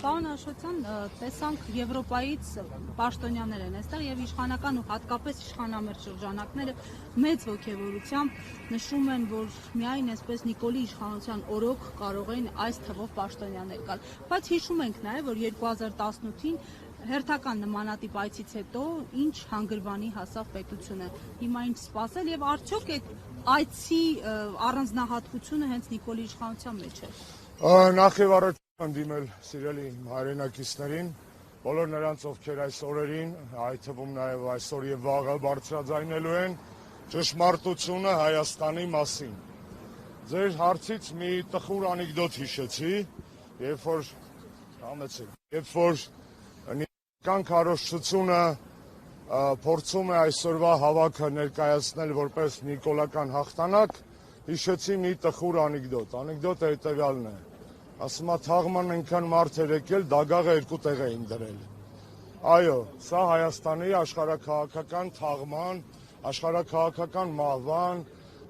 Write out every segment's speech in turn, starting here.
Պարոն Աշոտյան, տեսանք Եվրոպայից պաշտոնյաներ են այստեղ եւ իշխանական ու հատկապես իշխանամերձ շրջանակները մեծ ոգևորությամբ նշում են, որ միայն այսպես Նիկոլի իշխանության օրոք կարող են այս թվով պաշտոնյաներ գալ։ Բայց հիշում ենք նաեւ, որ 2018-ին հերթական նմանատիպ այցից հետո ինչ հանգրվանի հասավ պետությունը։ Հիմա ինչ սպասել եւ արդյոք այդ այցի առանձնահատկությունը հենց Նիկոլի իշխանության մեջ է։ Նախ եւ առաջ ընդդիմել սիրելի հայրենակիցներին, բոլոր նրանց, ովքեր այս օրերին, այդ թվում նաեւ այսօր եւ վաղը բարձրաձայնելու են ճշմարտությունը Հայաստանի մասին։ Ձեր հարցից մի տխուր անեկդոտ հիշեցի, երբ որ նիկոլական քարոզչությունը փորձում է այսօրվա հավաքը ներկայացնել որպես նիկոլական հաղթանակ, հիշեցի մի տխուր անեկդոտ։ Անեկդոտը հետևյալն է. ասում է թաղման այնքան մարդ էր եկել, դագաղը երկու տեղ էին դրել։ Այո, սա Հայաստանի աշխարհաքաղաքական թաղման, աշխարհաքաղաքական մահվան,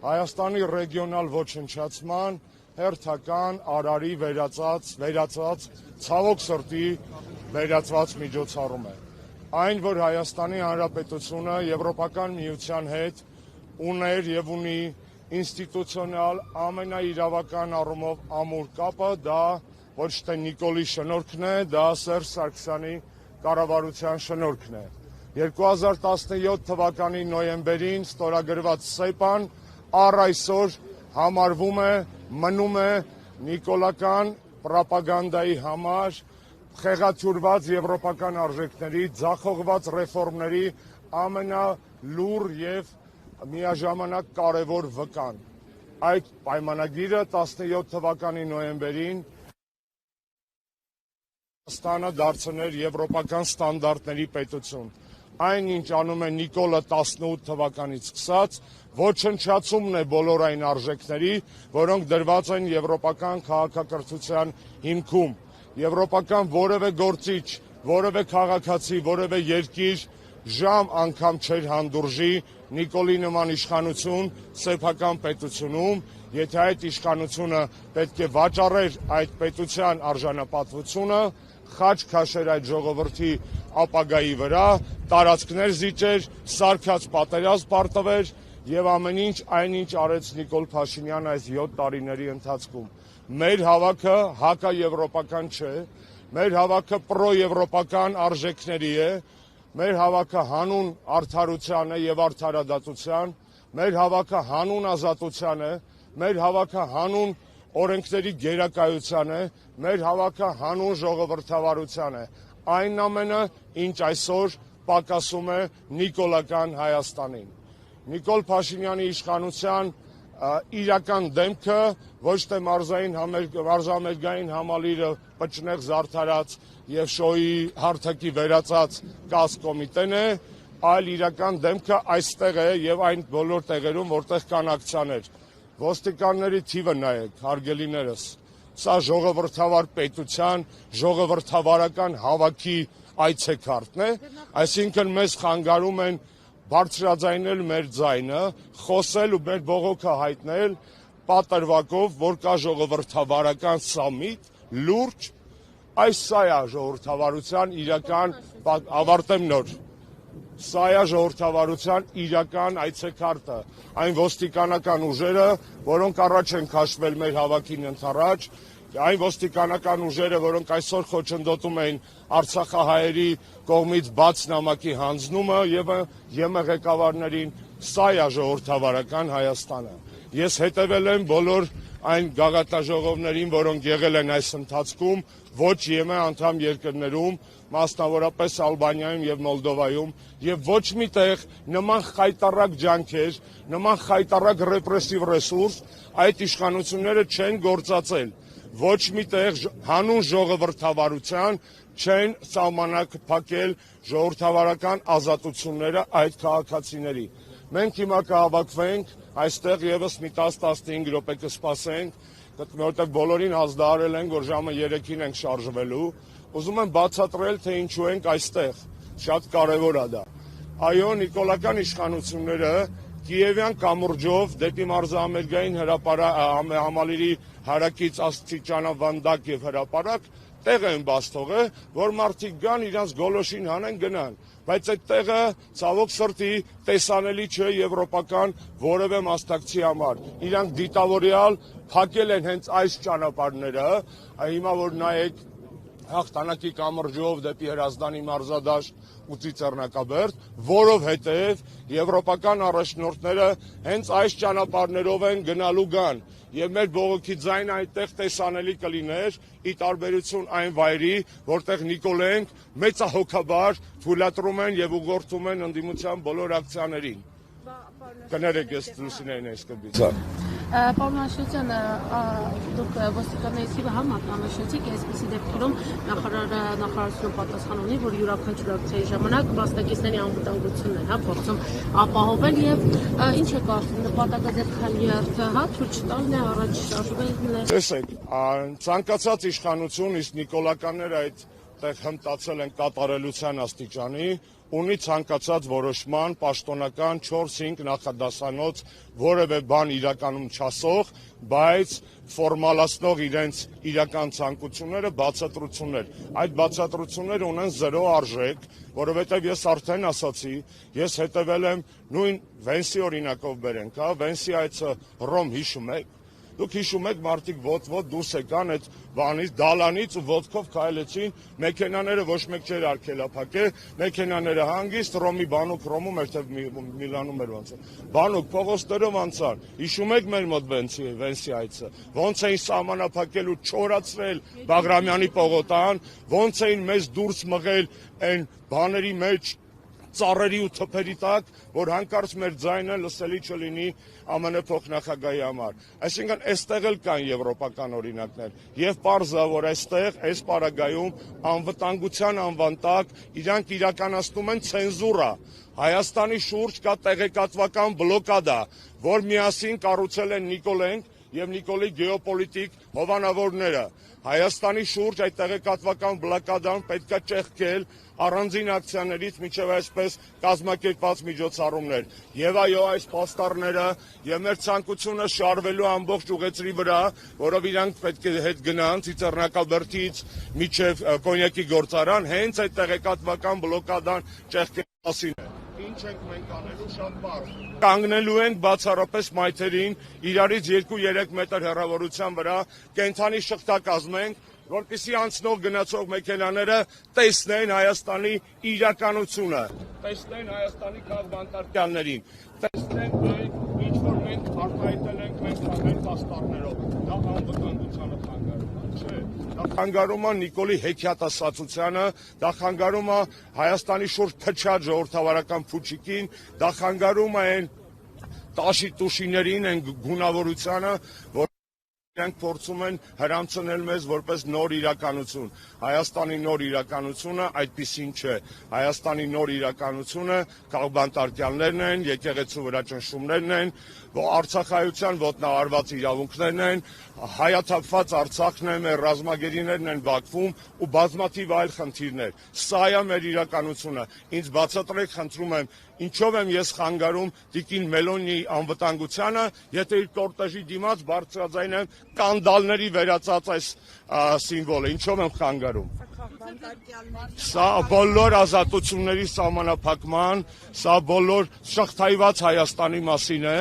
Հայաստանի ռեգիոնալ ոչնչացման հերթական արարի վերածած ցավոք սրտի վերածված միջոցառում է։ Այն, որ Հայաստանի Հանրապետությունը Եվրոպական միության հետ ուներ եւ ունի ինստիտուցիոնալ ամենաիրավական առումով ամուր կապը, դա ոչ թե Նիկոլի շնորհքն է, դա Սերժ Սարգսյանի կառավարության շնորհքն է։ 2017 թվականի նոյեմբերին ստորագրված ՍԵՊԱ-ն առ այսօր համարվում է, մնում է նիկոլական պրոպագանդայի համար խեղաթյուրված եվրոպական արժեքների, ձախողված ռեֆորմների ամենալուռ եւ միաժամանակ կարևոր վկան։ Այդ պայմանագիրը 17 թվականի նոյեմբերին Հայաստանը դարձնել եվրոպական ստանդարտների պետություն։ Այն, ինչ անում է Նիկոլը 18 թվականից սկսած, ոչնչացումն է բոլոր այն արժեքների, որոնք դրված են եվրոպական քաղաքակրթության հիմքում։ Եվրոպական որևէ գործիչ, որևէ քաղաքացի, որևէ երկիր ժամ անգամ չէր հանդուրժի Նիկոլի նման իշխանություն սեփական պետությունում, եթե այդ իշխանությունը պետք է վաճառեր այդ պետության արժանապատվությունը, խաչ քաշեր այդ ժողովրդի ապագայի վրա, տարածքներ զիջեր, սարքած պատերազմ պարտվեր եւ ամեն ինչ այնինչ արեց Նիկոլ Փաշինյանը այս 7 տարիների ընթացքում։ Մեր հավաքը հակաեվրոպական չէ, մեր հավաքը պրոեվրոպական արժեքների է, մեր հավաքը հանուն արդարության է եւ արդարադատության, մեր հավաքը հանուն ազատության է, մեր հավաքը հանուն օրենքների գերակայության է, մեր հավաքը հանուն ժողովրդավարության է։ Այն ամենը, ինչ այսօր պակասում է նիկոլական Հայաստանին։ Նիկոլ Փաշինյանի իշխանության իրական դեմքը ոչ թե մարզամերգային համալիրը պճնեղ զարդարած եւ շոուի հարթակի վերածած կազմկոմիտեն է, այլ իրական դեմքը այստեղ է եւ այն բոլոր տեղերում, որտեղ կան ակցիաներ։ Ոստիկանների թիվը նայեք, հարգելիներս, սա ժողովրդավար պետության, ժողովրդավարական հավաքի այցեքարտն է, այսինքն մեզ խանգարում են բարձրաձայնել մեր ձայնը, խոսել ու մեր բողոքը հայտնել պատրվակով, որ կա ժողովրդավարական սամիտ, լուրջ, այս սա է ժողովրդավարության իրական, ավարտեմ նոր, սա է ժողովրդավարության իրական այցեքարտը, այն ոստիկանական ուժերը, որոնք առաջ են քաշվել մեր հավաքին ընդառաջ, այն ոստիկանական ուժերը, որոնք այսօր խոչընդոտում էին արցախահայերի կողմից բաց նամակի հանձնումը եւ ղեկավարներին, սա է ժողովրդավարական Հայաստանը։ Ես հետևել եմ բոլոր այն գաղաթաժողովներին, որոնք եղել են այս ընթացքում, ոչ ԵՄ անդամ երկրներում, մասնավորապես Ալբանիայում եւ Մոլդովայում, եւ ոչ միտեղ նման խայտառակ ջանքեր, նման խայտառակ ռեպրեսիվ ռեսուրս այդ իշխանությունները չեն գործածել։ Ոչ միտեղ հանուն ժողովրդավարության չեն սահմանակ փակել ժողովրդավարական ազատությունները այդ քաղաքացիների։ Մենք հիմա կհավաքվենք այստեղ եւս մի 10-15 րոպե կսպասենք, որտեղ բոլորին ազդարարել են, որ ժամը 3-ին ենք շարժվելու։ Ուզում եմ բացատրել, թե ինչու ենք այստեղ։ Շատ կարևոր է դա։ Այո, նիկոլական իշխանությունները Կիևյան կամուրջով դեպի մարզամերգային համալիրի հարակից աստիճանավանդակ եւ հրապարակ տեղ են բաց թողել, որ մարդիկ գան իրանց գոլոշին հանեն գնան, բայց այդ տեղը ցավոք սրտի տեսանելի չէ եվրոպական որևէ մասնակցի համար։ Իրանք դիտավորյալ փակել են հենց այս ճանապարհները, հիմա որ նայեք հաղթանակի կամրջով դեպի Հրազդանի մարզադաշտ ու Ծիծեռնակաբերդ, որովհետև եվրոպական առաջնորդները հենց այս ճանապարհներով են գնալու գան եւ մեր բողոքի ձայնը այդտեղ տեսանելի կլիներ ի տարբերություն այն վայրի, որտեղ Նիկոլենք մեծահոգաբար թույլատրում են եւ ուղղորդում են ընդդիմության բոլոր ակցիաներին։ Կներեք, ես Լուսինեն ես կբիցա։ Պարոն Աշոտյան, դուք ոստիկանների թիվը համատնամեշեցիք, այսպիսի դեպքերում նախարարությունը պատասխան ունի, որ յուրաքանչյուր ակցիայի ժամանակ մասնակիցների անվտանգությունն է փորձում ապահովել եւ ինչ է կարծում նպատակը դեպքան երթը, թույլ չտալն է առաջ շարժվել։ Տեսեք, ցանկացած իշխանություն, իսկ նիկոլականները այդտեղ հմտացել են կատարելության աստիճանի, ունի ցանկացած որոշման պաշտոնական 4-5 նախադասանոց որևէ բան իրականում չասող, բայց ֆորմալացնող իրենց իրական ցանկությունները բացատրություններ։ Այդ բացատրությունները ունեն 0 արժեք, որովհետև ես արդեն ասացի, ես հետևել եմ նույն Վենսի օրինակով բերենք, Վենսի այցը Ռոմ հիշում եք։ Դուք հիշում եք մարդիկ ոտվոտ դուրս եկան այդ բանից, դալանից ու ոտքով քայլեցին, մեքենաները ոչ մեկ չէր արգելափակել, մեքենաները հանգիստ Ռոմի բանուկ Ռոմում էր թե Միլանում էր ոնց։ Բանուկ փողոցներով անցան։ Հիշում եք մեր մոտ Վենսի այցը, ոնց էին սահմանափակել ու չորացրել Բաղրամյանի պողոտան, ոնց էին մեզ դուրս մղել այն բաների մեջ ծառերի ու թփերի տակ, որ հանկարծ մեր ձայնը լսելի չլինի ԱՄՆ փոխնախագահի համար։ Այսինքն այստեղ էլ կան եվրոպական օրինակներ եւ պարզ է, որ այստեղ այս պարագայում անվտանգության անվան տակ իրանք իրականացնում են ցենզուրա։ Հայաստանի շուրջ կա տեղեկատվական բլոկադա, որ միասին կառուցել են Նիկոլենք եւ Նիկոլի գեոպոլիտիկ հովանավորները։ Հայաստանի շուրջ այդ տեղեկատվական բլոկադան պետքա ճեղքել առանձին ակցիաներից մինչև այսպես կազմակերպված միջոցառումներ։ Եվ այո, այս պաստառները եւ մեր ցանկությունը շարվելու ամբողջ ուղեցրի վրա, որով իրանք պետք է հետ գնան Ծիծեռնակաբերդից մինչև կոնյակի գործարան, հենց այդ տեղեկատվական բլոկադան ճեղքելու մասին է։ Ինչ ենք մենք անելու շատ բարձ։ Կանգնելու ենք բացառապես մայթերին իրարից 2-3 մետր հեռավորության վրա կենթանի շղթա կազմենք, որպեսզի անցնող գնացող մեքենաները տեսնեն Հայաստանի իրականությունը, տեսնեն Հայաստանի քաղբանտարկյաններին, տեսնեն այն, ինչ որ մենք արտահայտել ենք մենք մեր պաստառներով, դա անվտանգությանը խանգարում է, չէ։ Դա խանգարում է Նիկոլի հեքիաթասացությանը, դա խանգարում է Հայաստանի շուրջ փչած ժողովրդավարական փուչիկին, դա խանգարում է այն տաշի տուշիներին, այն գունավորությանը, որ Նրանք փորձում են հրամցնել մեզ որպես նոր իրականություն։ Հայաստանի նոր իրականությունը այդպիսին չէ։ Հայաստանի նոր իրականությունը քաղբանտարկյաններն են, եկեղեցու վրա ճնշումներն են, Արցախայության ոտնահարված իրավունքներն են, հայաթափված Արցախն է, մեր ռազմագերիներն են Բաքվում ու բազմաթիվ այլ խնդիրներ։ Սա է մեր իրականությունը։ Ինձ բացատրեք, խնդրում եմ, ինչով եմ ես խանգարում Տիկին Մելոնիի անվտանգությանը, եթե իր կորտեժի դիմաց բարձրաձայն եմ կանդալների վերածած այս սիմվոլը, ինչով եմ խանգարում։ Սա բոլոր ազատությունների սահմանափակման, սա բոլոր շղթայված Հայաստանի մասին է,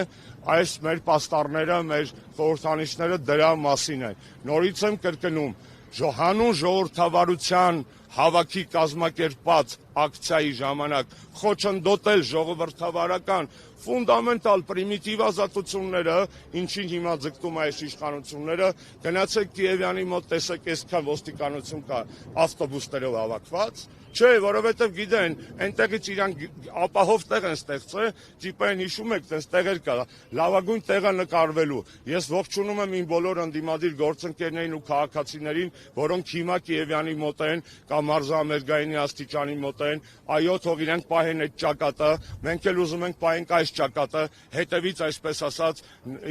այս մեր պաստառները, մեր խորհրդանիշները դրա մասին են։ Նորից եմ կրկնում, հանուն ժողովրդավարության հավաքի կազմակերպած ակցիայի ժամանակ խոչընդոտել ժողովրդավարական ֆունդամենտալ պրիմիտիվ ազատությունները, ինչին հիմա ձգտում է այս իշխանությունները, գնացեք Կիևյանի մոտ, տեսեք այսքան ոստիկանություն կա ավտոբուսներով հավաքված, չէ, որովհետև գիտեն, այնտեղից իրանք ապահով տեղ են ստեղծել, ճիպային հիշում եք, տենց տեղեր կա, լավագույն տեղը նկարվելու։ Ես ողջունում եմ իմ բոլոր ընդդիմադիր գործընկերներին ու քաղաքացիներին, որոնք հիմա Կիևյանի մոտ են կամ Մարզահամերգայինի աստիճանի մոտ են, այո, թող իրենք պահեն այդ ճակատը, մենք էլ ուզում ենք պահենք այս ճակատը, հետևից այսպես ասած,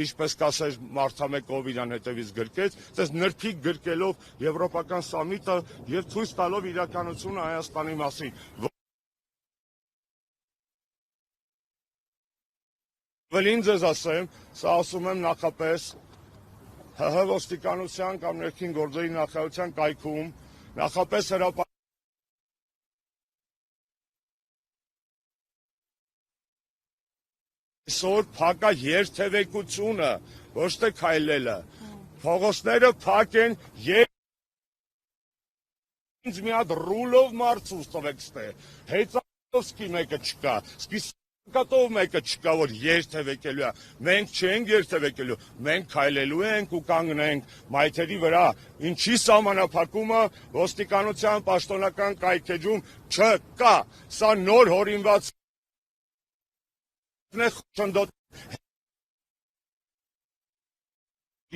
ինչպես կասեր Մարդամեկ ով իրան հետևից գրկեց, այդպես նրբիկ գրկելով եվրոպական սամիտը եւ ցույց տալով իրականությունը Հայաստանի մասին։ Վելին ձեզ ասեմ, սա ասում եմ նախապես ՀՀ ոստիկանության կամ ներքին գործերի նախարարության կայքում նախապես Այսօր փակա երթևեկությունը, ոչ թե քայլելը։ Փողոցները փակ են, ինձ մի հատ ռուլով մարցուց տվեք ստե։ Հեծանովսկի մեկը չկա, սպիսակատով մեկը չկա, որ երթևեկելու է։ Մենք չենք երթևեկելու, մենք քայլելու ենք ու կանգնենք մայթերի վրա։ Ինչի սահմանափակումը ոստիկանության պաշտոնական կայքեջում չկա։ Սա նոր հորինված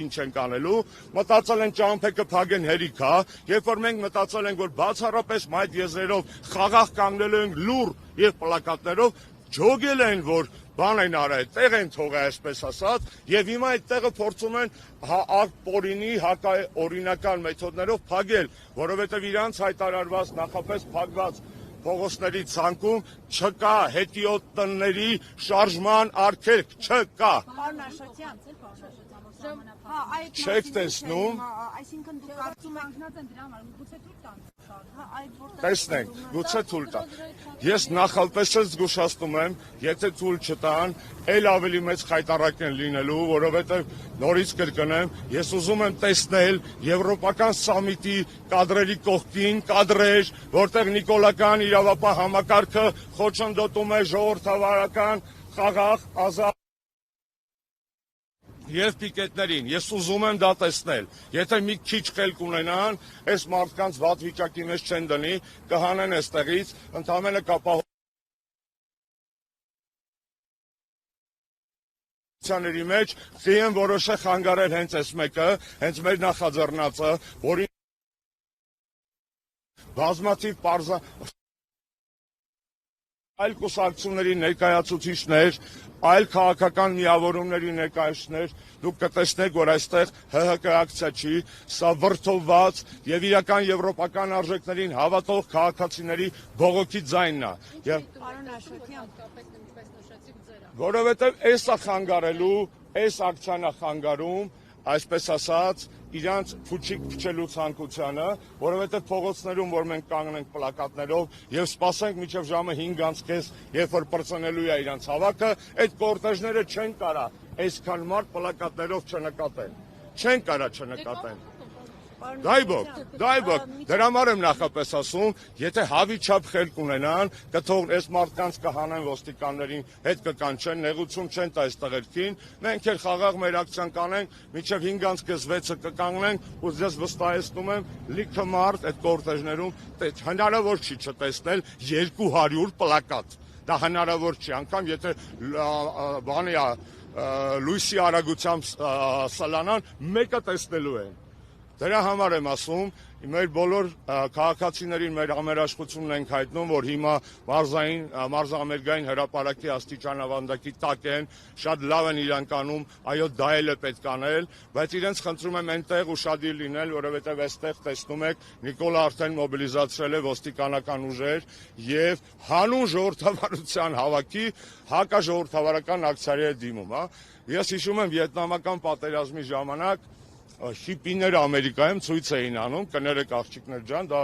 ինչ ենք անելու, մտածել են ճամփեքը փագեն հերիքա, երբ որ մենք մտածել ենք, որ բացառապես մայթ եզրերով խաղաղ կանգնելու ենք լուր եւ պլակատներով, ջոգել են, որ բան են արել, տեղ են թողել, այսպես ասած, եւ հիմա այդ տեղը փորձում են ակտորինի հակաօրինական մեթոդներով փագել, որովհետեւ իրանց հայտարարված նախապես փակված փողոցների ցանկում չկա հետիոտ տնների շարժման արգելք, չկա։ Պարոն Աշոտյան, Չեք տեսնում։ Այսինքն դուք կարծում եք կանգնած են դրա համար, գուցե թույլ տան։ Տեսնենք, գուցե թույլ տան։ Ես նախապես էլ զգուշացնում եմ, եթե թույլ չտան, ել ավելի մեծ խայտառակ են լինելու, որովհետև նորից կրկնեմ, ես ուզում եմ տեսնել եվրոպական սամիտի կադրերի կողքին կադրեր, որտեղ նիկոլական իրավապահ համակարգը խոչընդոտում է ժողովրդավարական խաղաղ ազատ եւ պիկետներին, ես ուզում եմ դա տեսնել, եթե մի քիչ խելք ունենան, այս մարդկանց վատ վիճակի մեջ չեն դնի, կհանեն այստեղից, ընդամենը կապահովությունների մեջ, խիեն որոշը խանգարել հենց այս մեկը, հենց մեր նախաձեռնածը, որի բազմաթիվ այլ կուսակցությունների ներկայացուցիչներ, այլ քաղաքական միավորումների ներկայացուցիչներ, դուք կտեսնեք, որ այստեղ ՀՀԿ ակցիա չի, սա վրդովված եւ իրական եվրոպական արժեքներին հավատող քաղաքացիների բողոքի ձայնն է։ Պարոն Աշոտյան, որովհետեւ այս է խանգարելու, այս ակցիան է խանգարում, այսպես ասած, իրանց փուչիկ փչելու ցանկությանը, որովհետև փողոցներում, որ մենք կանգնենք պլակատներով եւ սպասենք մինչեւ ժամը 5:30, երբ որ պրծնելու է իրանց հավաքը, այդ կորտեժները չեն կարա այսքան մարդ պլակատներով չնկատեն։ Չեն կարա չնկատեն։ Դայբոք, դրա համար եմ նախապես ասում, եթե հավի չափ խելք ունենան, կթող այս մարդկանց կհանեն ոստիկաններին, հետ կկանչեն, նեղություն չեն տա այս տղերքին, մենք էլ խաղաղ մեր ակցիան կանենք, մինչև 5:30-ը կկանգնենք, ու ձեզ վստահեցնում եմ, լիքը մարդ այդ կորտեժներում հնարավոր չի չտեսնել 200 պլակատ։ Դա հնարավոր չի, անգամ եթե բանի լույսի արագությամբ սլանան, մեկը տեսնելու են։ Դրա համար եմ ասում, մեր բոլոր քաղաքացիներին մեր ամերաշխությունն ենք հայտնում, որ հիմա մարզամերգային հրապարակի աստիճանավանդակի տակ են, շատ լավ են իրանք անում, այո դա էլ է պետք անել, բայց իրենց խնդրում եմ այնտեղ ուշադիր լինել, որովհետև այստեղ տեսնում եք Նիկոլը արդեն մոբիլիզացրել է ոստիկանական ուժեր եւ հանուն ժողովրդավարության հավաքի հակաժողովրդավարական ակցիաների է դիմում, հա։ Ես հիշում եմ վիետնամական պատերազմի ժամանակ հիպիները Ամերիկայում ցույց էին անում, կներեք աղջիկներ ջան, դա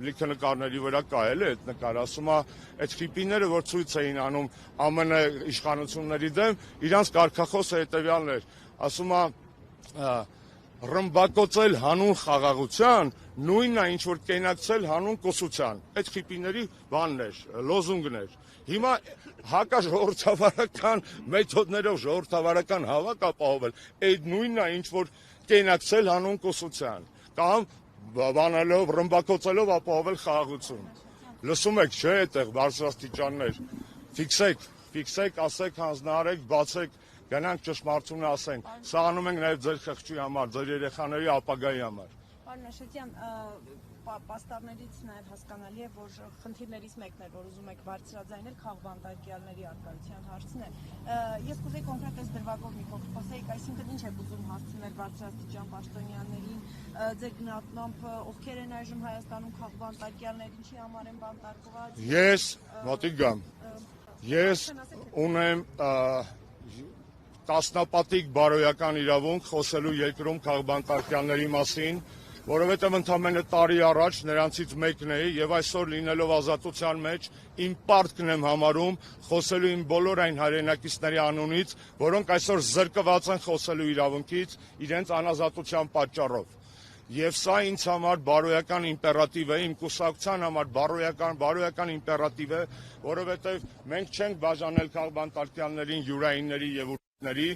լիքը նկարների վրա կայել է այդ նկարը, ասում է, այդ հիպիները, որ ցույց էին անում ԱՄՆ իշխանությունների դեմ, իրանց կարգախոսը հետևյալն էր, ասում է, ռմբակոծել հանուն խաղաղության, նույնն է ինչ որ կենակցել հանուն կոսության։ Այդ հիպիների բանն էր, լոզունգն էր։ Հիմա հակաժողովրդավարական մեթոդներով ժողովրդավարական հավաք ապահովել, այդ նույնն է ինչ որ կենակցել հանուն կոսության, կամ բանալով, ռմբակոծելով ապահովել խաղաղություն։ Լսում եք, չէ՞ այդտեղ բարձրաստիճաններ, ֆիքսեք, ասեք, հանձնարարեք, բացեք, գնանք ճշմարտությունը ասենք, սա անում ենք նաև ձեր խղճի համար, ձեր երեխաների ապագայի համար։ Պարոն Աշոտյան, պաստառներից նաև հասկանալի է, որ խնդիրներից մեկն է, որ ուզում եք բարձրաձայնել քաղբանտարկյալների արկայության հարցն է։ Ես կուզեի կոնկրետ այս դրվագով մի փոքր խոսեիք, այսինքն ինչ եք ուզում հասցնել բարձրաստիճան պաշտոնյաներին, ձեր գնահատմամբ ովքեր են այժմ Հայաստանում քաղբանտարկյալներ, ինչի համար են բանտարկված։ Ես մոտիկ գամ։ Ես ունեմ տասնապատիկ բարոյական իրավունք խոսելու երկրում քաղբանտարկյալների մասին, որովհետև ընդամենը տարի առաջ նրանցից մեկն էի եւ այսօր լինելով ազատության մեջ իմ պարտքն եմ համարում խոսելու իմ բոլոր այն հայրենակիցների անունից, որոնք այսօր զրկված են խոսելու իրավունքից իրենց անազատության պատճառով։ Եվ սա ինձ համար բարոյական իմպերատիվ է, իմ կուսակցության համար բարոյական իմպերատիվ է, որովհետև մենք չենք բաժանել քաղբանտարկյալներին, յուրայինների եւ ուրիշների,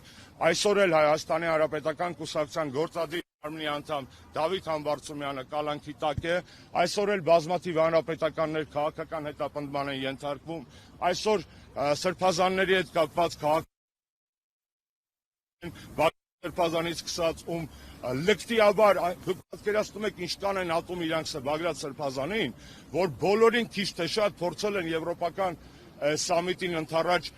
այսօր էլ Հայաստանի Հանրապետական կուսակցության գործադիր մարմնի անդամ Դավիթ Համբարձումյանը կալանքի տակ է, այսօր էլ բազմաթիվ հանրապետականներ քաղաքական հետապնդման են ենթարկվում, այսօր սրբազանների հետ կապված սրբազանից սկսած լկտիաբար պատկերացնում եք ինչքան են ատում իրանք Բագրատ սրբազանին, որ բոլորին քիչ թե շատ փորձել են եվրոպական սամիտին ընդառաջ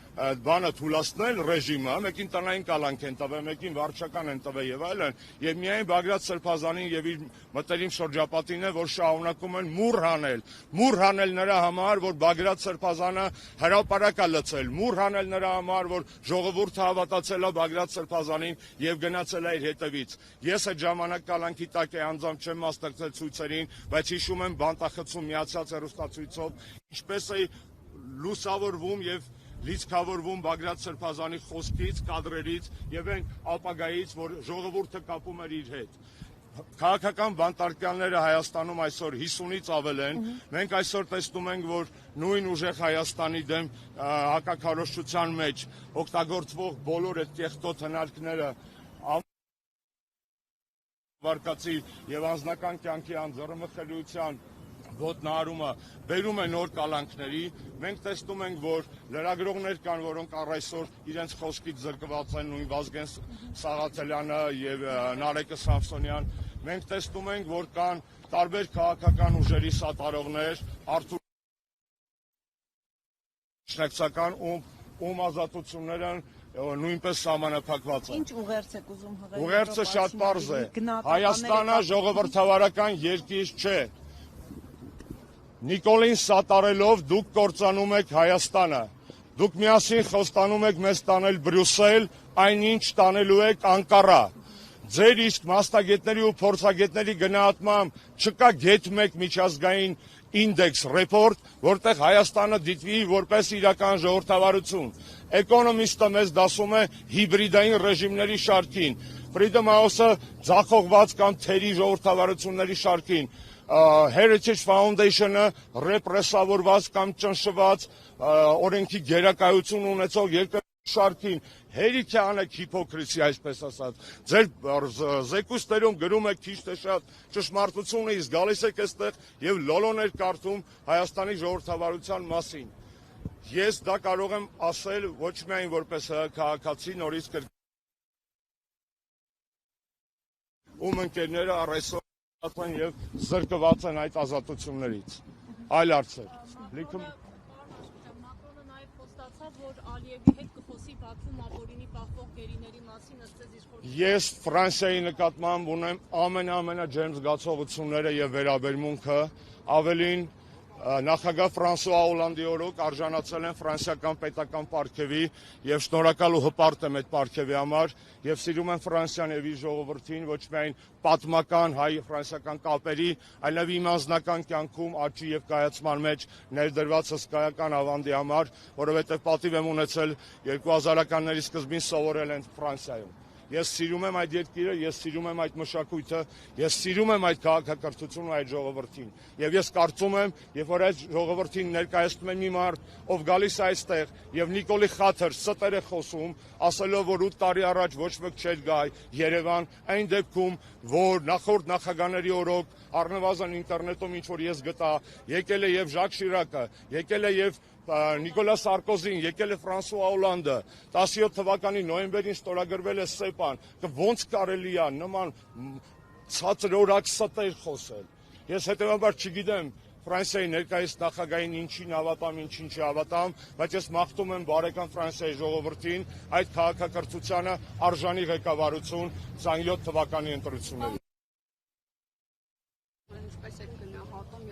բանը թույլատնել ռեժիմը, մեկին տնային կալանք են տվել, մեկին վարչական են տվել եւ այլն, եւ միայն Բագրատ Սրբազանին եւ իր մտերիմ շրջապատին է, որ շարունակում են մուր հանել նրա համար, որ Բագրատ Սրբազանը հրապարակ է լցել, մուր հանել նրա համար, որ ժողովուրդը հավատացել է Բագրատ Սրբազանին եւ գնացել է իր հետևից։ Ես այդ ժամանակ կալանքի տակ է անձամբ չեմ մասնակցել ցույցերին, բայց հիշում եմ բանտախցում միացած հեռուստացույցով, ինչպես է լուսավորվում եւ լիցքավորվում Բագրատ Սրբազանի խոսքից, կադրերից եւ այն ապագայից, որ ժողովուրդը կապում էր իր հետ։ Քաղաքական բանտարկյալները Հայաստանում այսօր 50-ից ավել են։ Մենք այսօր տեսնում ենք, որ նույն ուժեղ Հայաստանի դեմ հակաքարոզչության մեջ օգտագործվող բոլոր այդ կեղտոտ հնարքները վարկածի եւ անձնական կյանքի անձեռնմխելիության ոտնահարումը բերում է նոր կալանքների, մենք տեսնում ենք, որ լրագրողներ կան, որոնք առ այսօր իրենց խոսքից զրկված են, նույն Վազգեն Սաղաթելյանը եւ Նարեկը Սամսոնյան, մենք տեսնում ենք, որ կան տարբեր քաղաքական ուժերի սատարողներ, Արթուր Շնեկցական, ում ազատությունները նույնպես սահմանափակված են։ Ինչ ուղերձ եք ուզում հղել։ Ուղերձը շատ պարզ է։ Հայաստանը ժողովրդավարական երկիր չէ։ Նիկոլին սատարելով դուք կործանում եք Հայաստանը, դուք միասին խոստանում եք մեզ տանել Բրյուսել, այնինչ տանելու եք Անկարա, ձեր իսկ մասնագետների ու փորձագետների գնահատմամբ չկա գետ մեկ միջազգային ինդեքս ռեպորտ, որտեղ Հայաստանը դիտվի որպես իրական ժողովրդավարություն, Էկոնոմիստը մեզ դասում է հիբրիդային ռեժիմների շարքին, Freedom House-ը ձախողված կամ թերի ժողովրդավարությունների շարքին, Heritage Foundation-ը ռեպրեսավորված կամ ճնշված օրենքի գերակայություն ունեցող երկրի շարքին հերիք է անեք հիպոկրիսի, այսպես ասած։ Ձեր զեկույցներում գրում եք քիչ թե շատ ճշմարտությունը, իսկ գալիս եք այստեղ եւ լոլոներ կարդում Հայաստանի ժողովրդավարության մասին։ Ես դա կարող եմ ասել ոչ միայն որպես քաղաքացի, նորից ում ընկերները առ այսօր եւ զրկված են այդ ազատություններից։ Այլ հարցեր։ Մակրոնը նաեւ խոստացավ, որ Ալիևի հետ կխոսի Բաքվում ապօրինի պահվող գերիների մասին, ըստ ձեզ իր Ես Ֆրանսիայի նկատմամբ ունեմ ամենաջերմ զգացողությունները եւ վերաբերմունքը, ավելին նախագահ Ֆրանսուଆ Օլանդի օրոք արժանացել են ֆրանսիական պետական պարգևի եւ շնորհակալ ու հպարտ եմ այդ պարգևի համար եւ սիրում եմ Ֆրանսիան եւ իր ժողովրդին ոչ միայն պատմական հայ-ֆրանսիական կապերի, այլև իմ անձնական կյանքում աճի եւ կայացման մեջ ներդրված հսկայական ավանդի համար, որովհետեւ պատիվ եմ ունեցել 2000-ականների սկզբին սովորել են Ֆրանսիայում։ Ես սիրում եմ այդ երկիրը, ես սիրում եմ այդ մշակույթը, ես սիրում եմ այդ քաղաքակրթությունը, այդ ժողովրդին։ Եվ ես կարծում եմ, երբ որ այդ ժողովրդին ներկայացնում եմ մի մարդ, ով գալիս է այստեղ եւ Նիկոլի խաթր ստեր է խոսում, ասելով, որ 8 տարի առաջ ոչ մեկ չէր գա Երևան, այն դեպքում, որ նախորդ նախագահների օրոք առնվազն ինտերնետում ինչ որ ես գտա, եկել է եւ Ժակ Շիրակը, եկել է եւ Նիկոլա Սարկոզին, եկել է Ֆրանսուଆ Օլանդը, 17 թվականի նոյեմբերին ստորագրվել է ՍԵՊԱ-ն, ոնց կարելի է նման ցածրորակ ստեր խոսել։ Ես հետեւաբար չգիտեմ Ֆրանսիայի ներկայիս նախագահային ինչին հավատամ, ինչին չհավատամ, բայց ես մաղթում եմ բարեկամ Ֆրանսիայի ժողովրդին այդ քաղաքակրթությանը արժանի ղեկավարություն 27 թվականի ընտրություններին։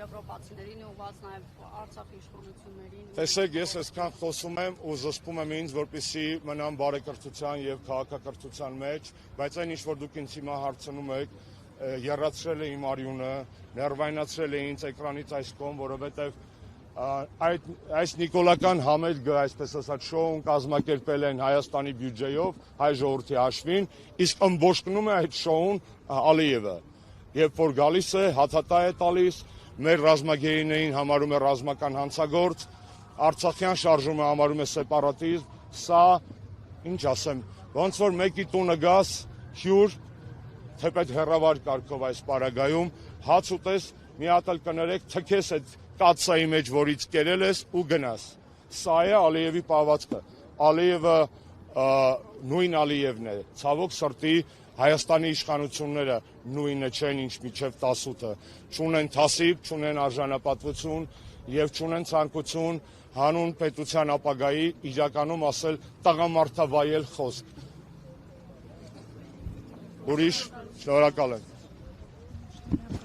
Եվրոպացիներին ուղղված նաև Արցախի իշխանություններին։ Տեսեք, ես այսքան խոսում եմ ու զսպում եմ ինձ, որպեսզի մնամ բարեկրթության եւ քաղաքակրթության մեջ, բայց այն ինչ որ դուք ինձ հիմա հարցնում եք, եռացրել է իմ արյունը, ներվայնացրել է ինձ էկրանից այս կողմ, որովհետև այս նիկոլական համերգը, այսպես ասած, շոուն կազմակերպել են Հայաստանի բյուջեով, հայ ժողովրդի հաշվին, իսկ ըմբոշխնում է այդ շոուն Ալիևը։ Երբ որ գալիս է, հաթաթա է տալիս, մեր ռազմագերիներին համարում է ռազմական հանցագործ, Արցախյան շարժումը համարում է սեպարատիզմ, սա, ինչ ասեմ, ոնց որ մեկի տունը գաս, հյուր, թեպետ հեռավար կարգով այս պարագայում, հաց ուտես, մի հատ էլ կներեք, թքես այդ կացայի մեջ, որից կերել ես ու գնաս։ Սա է Ալիևի պահվածքը։ Ալիևը նույն Ալիևն է, ցավոք սրտի Հայաստանի իշխանությունները նույնը չեն, ինչ մինչև 18-ը, չունեն թասիբ, չունեն արժանապատվություն եւ չունեն ցանկություն հանուն պետության ապագայի իրականում ասել տղամարդավայել խոսք։ Ուրիշ շնորհակալ եմ։